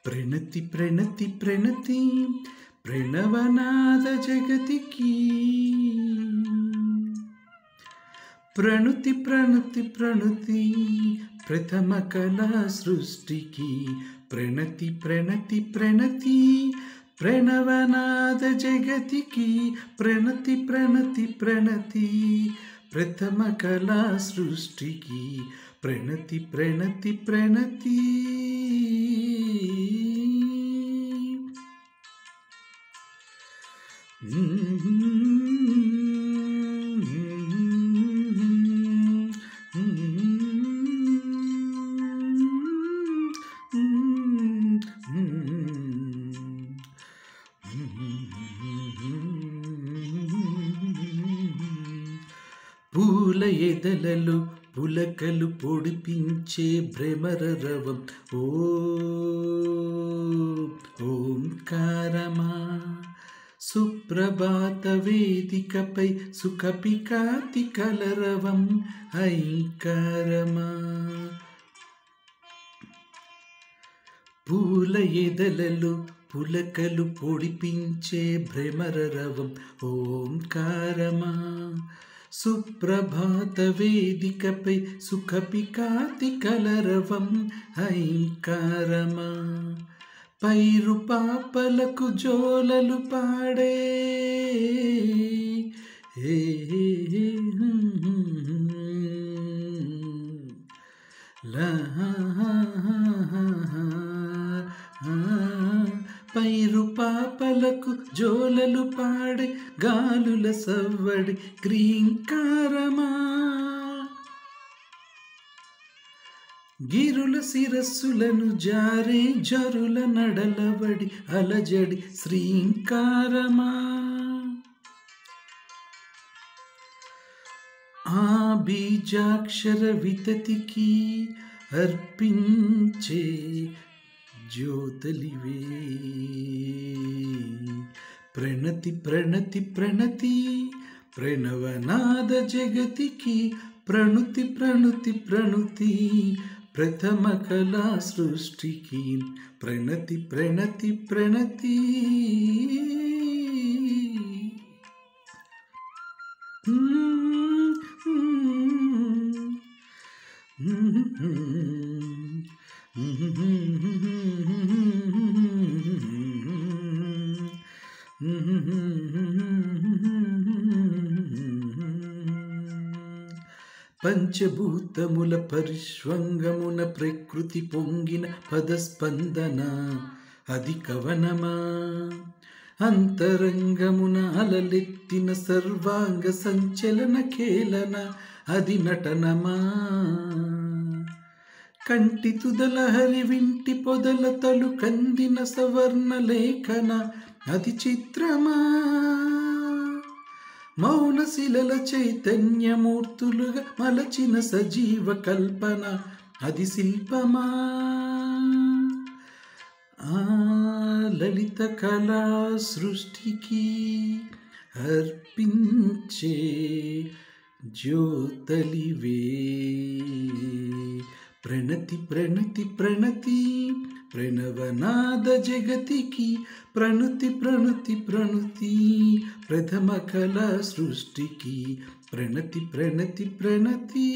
ప్రణతి ప్రణతి ప్రణతి ప్రణవనాద జగతికి ప్రణుతి ప్రణుతి ప్రణుతి ప్రథమ కళా సృష్టికి ప్రణతి ప్రణతి ప్రణతి ప్రణవనాద జగతికి ప్రణతి ప్రణతి ప్రణతి ప్రథమ కళా సృష్టికి ప్రణతి ప్రణతి ప్రణతి పూల ఎదలలో పులకలు పొడిపించే భ్రమర రవం ఓంకారమా సుప్రభాత వేదికపై సుఖపికాతి కలరవం ఐంకారమా పూల ఎదలలో పులకలు పొడిపించే భ్రమర రవం ఓంకారమా సుప్రభాత వేదికపై సుఖపికాతి కలరవం ఐంకారమా పైరు పాపలకు జోలలు పాడే పైరు పాపలకు జోలలు పాడే గాలుల సవ్వడి గ్రీంకారమా గిరుల శిరస్సులను జారే జరుల నడలవడి అలజడి శ్రీంకారమా ఆ బీజాక్షర వితతికి అర్పించే జ్యోతలివే ప్రణతి ప్రణతి ప్రణతి ప్రణవనాద జగతికి ప్రణుతి ప్రణుతి ప్రణుతి ప్రథమ కళా సృష్టికి ప్రణతి ప్రణతి ప్రణతి పంచభూతముల పరిష్వంగమున ప్రకృతి పొంగిన పదస్పందన అది కవనమా అంతరంగమున అలలెత్తిన సర్వాంగ సంచలన కేలన అది నటనమా కంటి తుదల హరి వింటి పొదల తలు కందిన సవర్ణ లేఖన అది చిత్రమా మౌన శిలల చైతన్యమూర్తులుగా మలచిన సజీవ కల్పన అది శిల్పమా ఆ లలిత కళా సృష్టికి అర్పించే జ్యోతలివే ప్రణతి ప్రణతి ప్రణతి ప్రణవనాద జగతికి ప్రణుతి ప్రణుతి ప్రణుతి ప్రథమ కళా సృష్టికి ప్రణతి ప్రణతి ప్రణతి